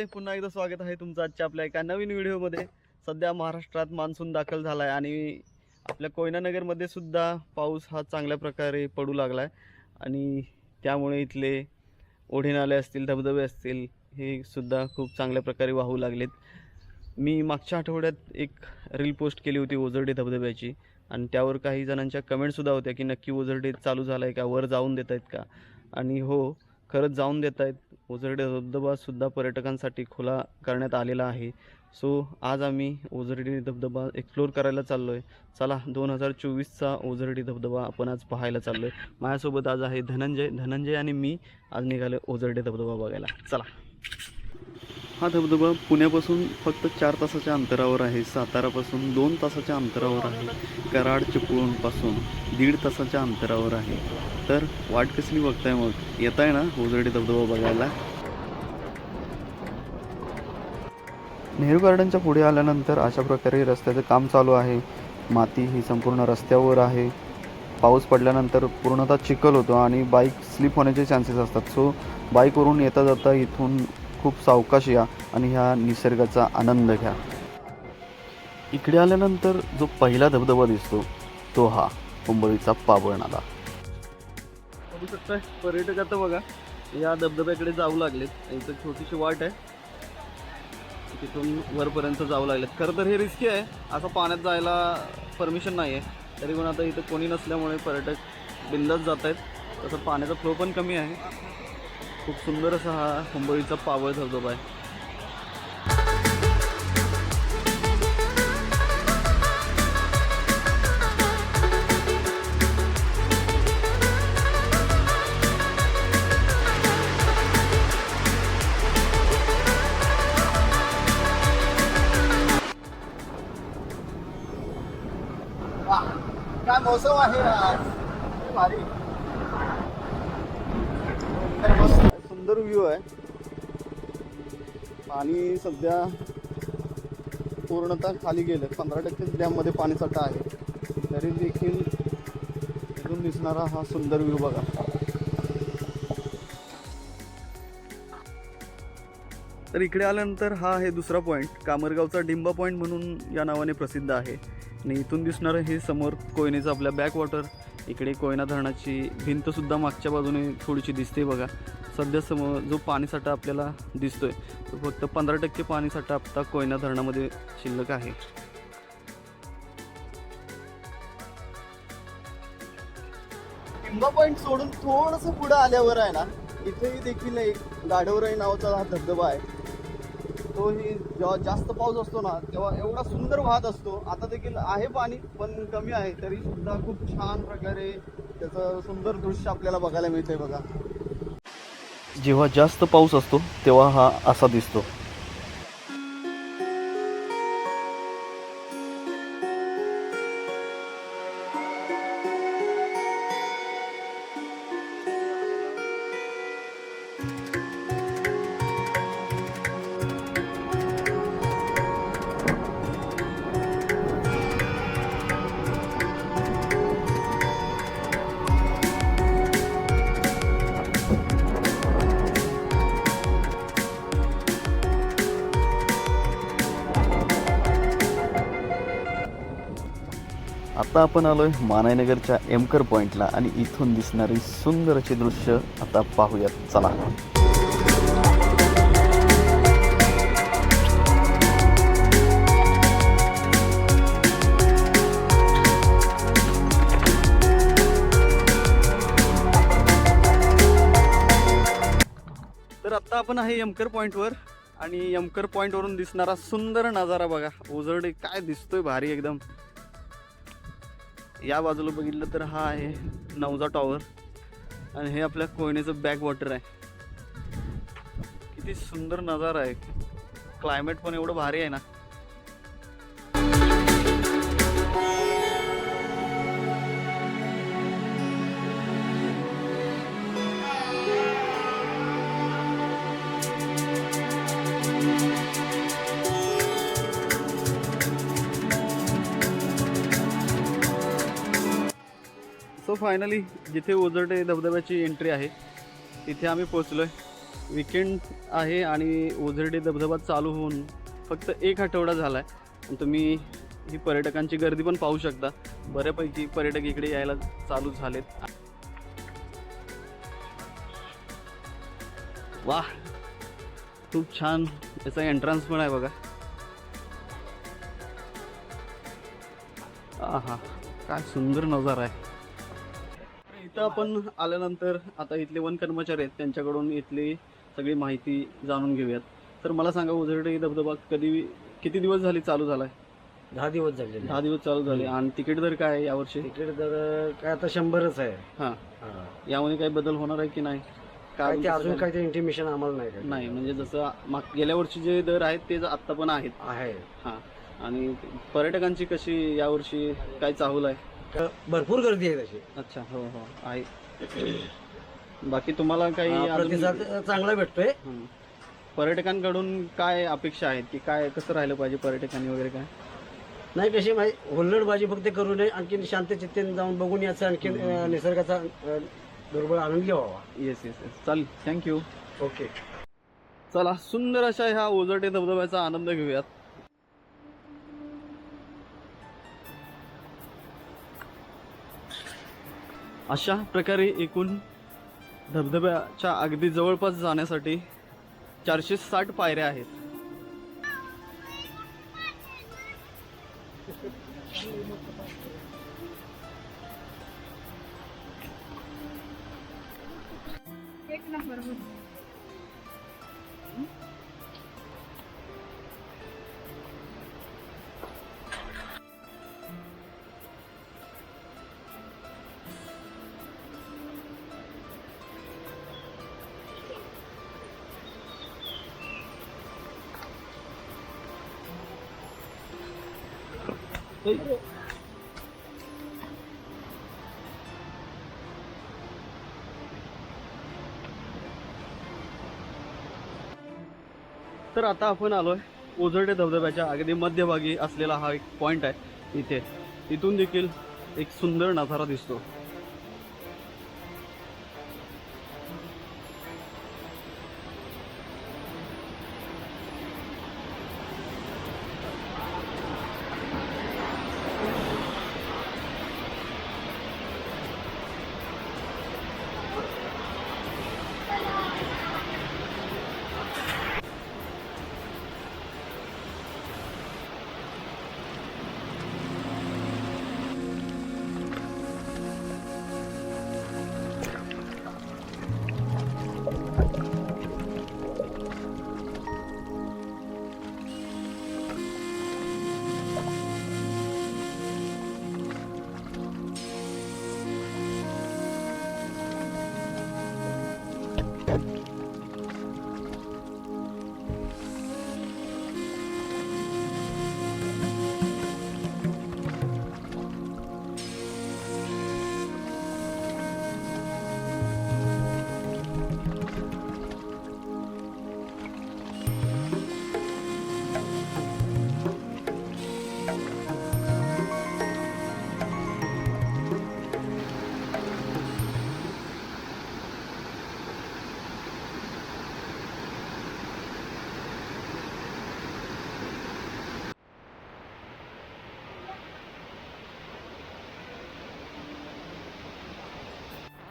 नमस्ते, पुन्हा एकदा स्वागत आहे तुमचं आजच्या आपल्या एका नवीन व्हिडिओमध्ये। सध्या महाराष्ट्रात मान्सून दाखल झाला आहे आणि आपल्या कोयना नगरमध्ये सुद्धा पाऊस हा चांगल्या प्रकारे पडू लागला आहे आणि त्यामुळे इथले ओढे नाले असतील, धबधबे असतील, हे सुद्धा खूप चांगल्या प्रकारे वाहू लागलेत। मी मागच्या आठवड्यात एक रील पोस्ट केली होती ओझरडे धबधब्याची आणि त्यावर काही जणांच्या कमेंटसुद्धा होत्या की नक्की ओझरडे चालू झाला आहे का, वर जाऊन देत आहेत का। आणि हो, खरंच जाऊन देत आहेत। ओझरडे धबधबा सुद्धा पर्यटकांसाठी खुला करण्यात आलेला आहे। सो आज आम्ही ओझरडे धबधबा एक्सप्लोर करायला चाललो आहे। चला, 2024चा ओझरडे धबधबा आपण आज पाहायला चाललो आहे। माझ्यासोबत आज आहे धनंजय आणि मी आज निघालो ओझरडे धबधबा बघायला। चला। हा धबधबा पुण्यापासून फक्त 4 तासाच्या अंतरावर आहे, सातारापासून 2 तासाच्या अंतरावर आहे, कराड चिपळूणपासून 1.5 तासाच्या अंतरावर आहे। तर वाट कसली बघताय मग, येताय ना ओझरडे धबधबा बघायला। नेहरू गार्डनच्या पुढे आल्यानंतर अशा प्रकारे रस्त्याचं काम चालू आहे। माती ही संपूर्ण रस्त्यावर आहे। पाऊस पडल्यानंतर पूर्णतः चिखल होतो आणि बाईक स्लिप होण्याचे चान्सेस असतात। सो बाईकवरून येता जाता इथून खूप सावकाश या आणि ह्या निसर्गाचा आनंद घ्या। इकडे आल्यानंतर जो पहिला धबधबा दिसतो तो हा कुंभळीचा पाबळनाला। बघू शकता पर्यटक आता बघा या धबधब्याकडे जाऊ लागलेत। इथं छोटीशी वाट आहे, तिथून वरपर्यंत जाऊ लागलेत। खरं तर हे रिस्की आहे, असं पाण्यात जायला परमिशन नाही आहे, तरी पण आता इथं कोणी नसल्यामुळे पर्यटक बिंदास जात आहेत। तसं पाण्याचा फ्लो पण कमी आहे। खूप सुंदर असा हा कुंभळीचा पावळ धबधबा आहे। काय मौसम आहे आज, भारी सुंदर व्ह्यू आहे। पाणी सध्या पूर्णतः खाली गेलं, 15% डॅममध्ये पाणी साठा आहे, तरी देखील इथून दिसणारा हा सुंदर व्ह्यू बघा। तर इकडे आल्यानंतर हा आहे दुसरा पॉईंट, कामरगावचा डिंबा पॉईंट म्हणून या नावाने प्रसिद्ध आहे। आणि इथून दिसणारं हे समोर कोयनेचं आपल्या बॅकवॉटर, इकडे कोयना धरणाची भिंतसुद्धा मागच्या बाजूने थोडीशी दिसते बघा। सध्या समोर जो पाणीसाठा आपल्याला दिसतोय तो फक्त 15% पाणीसाठा आता कोयना धरणामध्ये शिल्लक आहे। टिंबा पॉइंट सोडून थोडंसं पुढे आल्यावर आहे ना, इथेही देखील एक गाढवराई नावाचा हा धबधबा आहे। तोही जेव्हा जास्त पाऊस असतो ना तेव्हा एवढा सुंदर वाहत असतो। आता देखील आहे पाणी पण कमी आहे, तरी सुद्धा खूप छान प्रकारे त्याचं सुंदर दृश्य आपल्याला बघायला मिळतंय बघा। जेव्हा जास्त पाऊस असतो तेव्हा हा असा दिसतो। आता आपण आलोय मानाईनगरच्या एमकर पॉइंटला आणि इथून दिसणारी सुंदर असे दृश्य आता पाहूयात। चला। तर आता आपण आहे एमकर पॉइंटवर आणि एमकर पॉइंटवरून दिसणारा सुंदर नजारा बघा। ओझरडे काय दिसतोय भारी एकदम। या बाजूला बघितलं तर हा आहे नवजा टॉवर आणि हे आपल्या कोयनेचं बॅक वॉटर आहे। किती सुंदर नजारा आहे, क्लायमेट पण एवढं भारी आहे ना। सो फायनली जिथे ओझरडे धबधब्याची एंट्री आहे तिथे आम्ही पोहोचलो आहे। विकेंड आहे आणि ओझरडे धबधबा चालू होऊन फक्त 1 आठवडा झाला आहे. तुम्ही ही पर्यटकांची गर्दी पण पाहू शकता. बऱ्यापैकी पर्यटक इकडे यायला चालू झालेत. वाह, खूप छान याचा एंट्रन्स पण आहे बघा. आहा, काय सुंदर नजारा आहे. इथं आपण आल्यानंतर आता इथले वन कर्मचारी आहेत, त्यांच्याकडून इथली सगळी माहिती जाणून घेऊयात. तर मला सांगा, ओझरडे धबधबा किती दिवस झाले चालू झालाय? 10 दिवस झाले. 10 दिवस चालू झाले. आणि तिकीट दर काय आहे यावर्षी? तिकीट दर काय आता 100च आहे. हां, यामध्ये काही बदल होणार आहे की नाही? काय ते अजून काय ते इंटिमेशन आम्हाला नाही काय. नाही, म्हणजे जसं गेल्या वर्षी जे दर आहेत तेच आत्ता पण आहेत. आहे. हां, आणि पर्यटकांची कशी यावर्षी काय चाहूल आहे? भरपूर गर्दी आहे तशी. अच्छा, हो हो आहे. बाकी तुम्हाला काही प्रतिसाद चांगला भेटतोय. पर्यटकांकडून काय अपेक्षा आहेत की काय कसं राहिलं पाहिजे पर्यटकांनी वगैरे काय? नाही, कशी माहिती हुल्लडबाजी फक्त करू नये, आणखी शांत चित्तेने जाऊन बघून याचा आणखी निसर्गाचा बरोबर आनंद घ्यावा. येस येस येस, चालेल, थँक्यू. ओके, चला, सुंदर अशा ह्या ओझरडे धबधब्याचा आनंद घेऊयात. अशा प्रकारे एकूण धबधब्याच्या अगदी जवळपास जाण्यासाठी 460 पायऱ्या आहेत. तर आता आपण आलोय ओझरडे धबधब्याच्या अगदी मध्यभागी असलेला हा एक पॉइंट आहे. इथून देखील एक सुंदर नजारा दिसतो.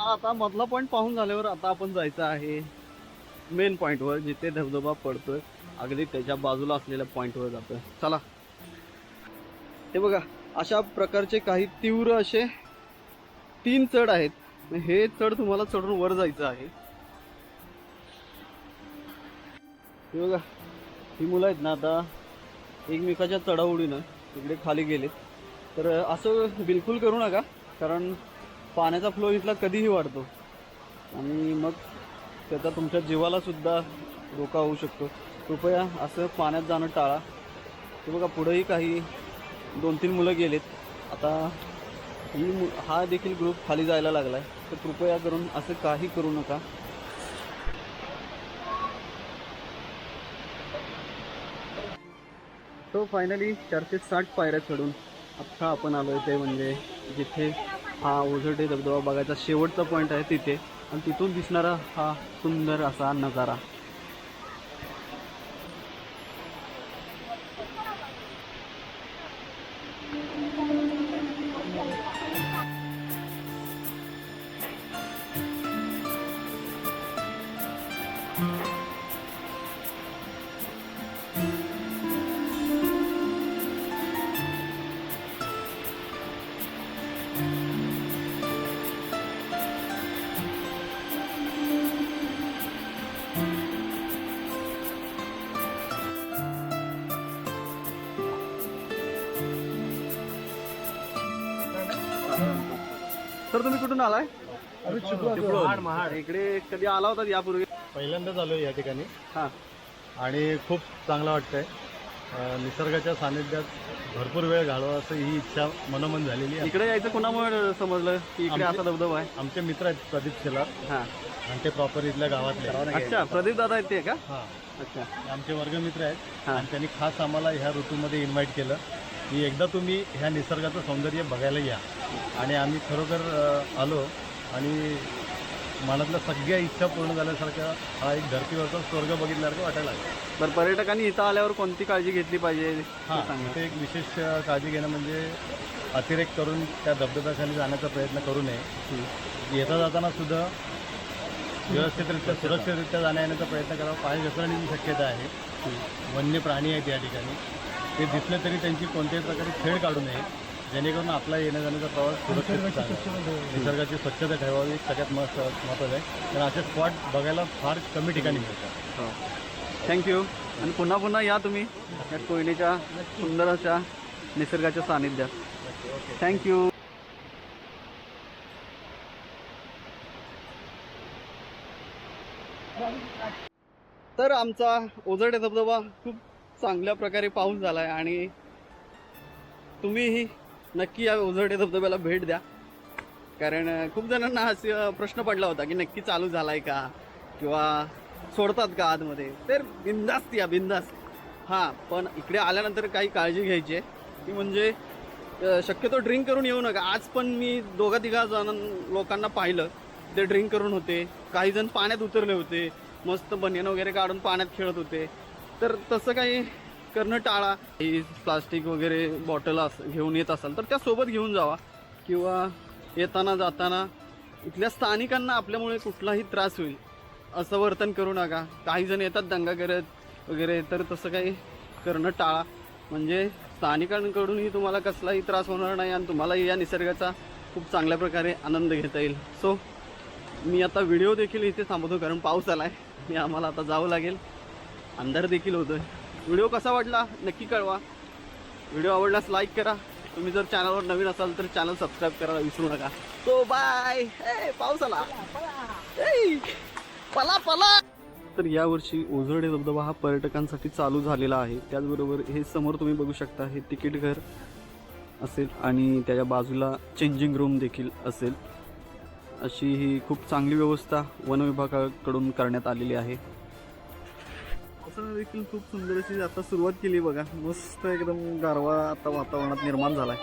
आता मधला पॉईंट पाहून झाल्यावर आता आपण जायचं आहे मेन पॉईंटवर, जिथे धबधबा पडतोय. अगदी त्याच्या बाजूला असलेल्या पॉईंटवर जातोय. चला. हे बघा, अशा प्रकारचे काही तीव्र असे 3 चढ आहेत. हे चढ तुम्हाला चढून वर जायचं आहे. हे बघा, ही मुलं आहेत ना, आता एकमेकाच्या चढाओढीनं इकडे खाली गेलेत. तर असं बिलकुल करू नका, कारण पाण्याचा फ्लो इथला कधीही वाढतो आणि मग त्याचा तुमच्या जीवाला सुद्धा धोका होऊ शकतो. कृपया असं पाण्यात जाणं टाळा. ते बघा, पुढेही काही 2-3 मुलं गेलेत. आता हा देखील ग्रुप खाली जायला लागला आहे. तर कृपया करून असं काही करू नका. तो फायनली 460 पायऱ्या चढून आता आपण आलो आहे ते म्हणजे जिथे हा ओझरडे धबधबा बघायचा शेवटचा पॉईंट आहे तिथे. आणि तिथून दिसणारा हा सुंदर असा नजारा. तर तुम्ही कुठून आलाय? महाड. इकडे कधी आला होता यापूर्वी? पहिल्यांदाच आलोय या ठिकाणी हा. आणि खूप चांगलं वाटतंय. निसर्गाच्या सानिध्यात भरपूर वेळ घालवा असं ही इच्छा मनोमन झालेली आहे. इकडे यायचं कोणामुळे समजलं की इकडे असा धबधबा आहे? आमचे मित्र आहेत प्रदीप शेलार हा. आणि ते प्रॉपर इथल्या गावातले. अच्छा, प्रदीप दादा आहेत ते का? हा, अच्छा. आमचे वर्गमित्र आहेत हा. आणि त्यांनी खास आम्हाला ह्या ऋतूमध्ये इन्व्हाइट केलं की एकदा तुम्ही ह्या निसर्गाचं सौंदर्य बघायला या. आणि आम्ही खरोखर आलो आणि मनातल्या सगळ्या इच्छा पूर्ण झाल्यासारखं हा एक धरतीवरचा स्वर्ग बघितल्यासारखं वाटायला लागलं. बरं, पर्यटकांनी इथं आल्यावर कोणती काळजी घेतली पाहिजे ते हां, सांगा. इथे एक विशेष काळजी घेणं म्हणजे अतिरेक करून त्या धबधब्याखाली जाण्याचा प्रयत्न करू नये. येता जाताना सुद्धा व्यवस्थितरित्या सुरक्षितरित्या जाण्या येण्याचा प्रयत्न करावा. पाय घसरण्याची शक्यता आहे. वन्य प्राणी आहेत या ठिकाणी. ते दिसले तरी त्यांची कोणत्याही प्रकारे खेळ काढू नये, जेणेकरून आपला येण्या जाण्याचा प्रवास सुरक्षित चालेल. निसर्गाची स्वच्छता ठेवावी सगळ्यात महत्त्वाचं आहे. कारण असे स्पॉट बघायला फार कमी ठिकाणी मिळतात. हो, थँक्यू. आणि पुन्हा पुन्हा या तुम्ही या कोयनेच्या सुंदर अशा निसर्गाच्या सानिध्यात. थँक्यू. तर आमचा ओझरडे धबधबा खूप चांगल्या प्रकारे पाऊस झाला आहे आणि तुम्हीही नक्की या ओझरडे धबधब्याला भेट द्या. कारण खूप जणांना हा प्रश्न पडला होता की नक्की चालू झाला आहे का किंवा सोडतात का आतमध्ये. तर बिंदास्त या, बिंदास्त. हां, पण इकडे आल्यानंतर काही काळजी घ्यायची आहे ती म्हणजे शक्यतो ड्रिंक करून येऊ नका. आज पण मी 2-3 जण लोकांना पाहिलं, ते ड्रिंक करून होते. काही जण पाण्यात उतरले होते, मस्त बनियन वगैरे काढून पाण्यात खेळत होते. तर तसं काही करणं टाळा. प्लास्टिक वगैरे बॉटल घेऊन येत असाल तर त्या सोबत घेऊन जावा. किंवा येताना जाताना इथल्या स्थानिकांना आपल्यामुळे कुठलाही त्रास होईल असं वर्तन करू नका. काही जण येतात दंगा करत वगैरे, तर तसं काही करणं टाळा. म्हणजे स्थानिकांकडूनही तुम्हाला कसलाही त्रास होणार नाही आणि तुम्हालाही या निसर्गाचा खूप चांगल्या प्रकारे आनंद घेता येईल. सो मी आता व्हिडिओ देखील इथे थांबवतो कारण पाऊस आला आहे. आम्हाला आता जावं लागेल. अंधार देखील होतोय. व्हिडिओ कसा वाटला नक्की कळवा. व्हिडिओ आवडल्यास लाईक करा. तुम्ही जर चॅनलवर नवीन असाल तर चॅनल सबस्क्राईब करायला विसरू नका. So bye. पाऊस आला, पला पला. तर यावर्षी ओझरडे धबधबा हा पर्यटकांसाठी चालू झालेला आहे. त्याचबरोबर हे समोर तुम्ही बघू शकता हे तिकीट घर असेल आणि त्याच्या बाजूला चेंजिंग रूम देखील असेल. अशी ही खूप चांगली व्यवस्था वन विभागाकडून करण्यात आलेली आहे. असं देखील खूप सुंदर अशी आता सुरुवात केली बघा. मस्त एकदम गारवा आता वातावरणात निर्माण झालाय.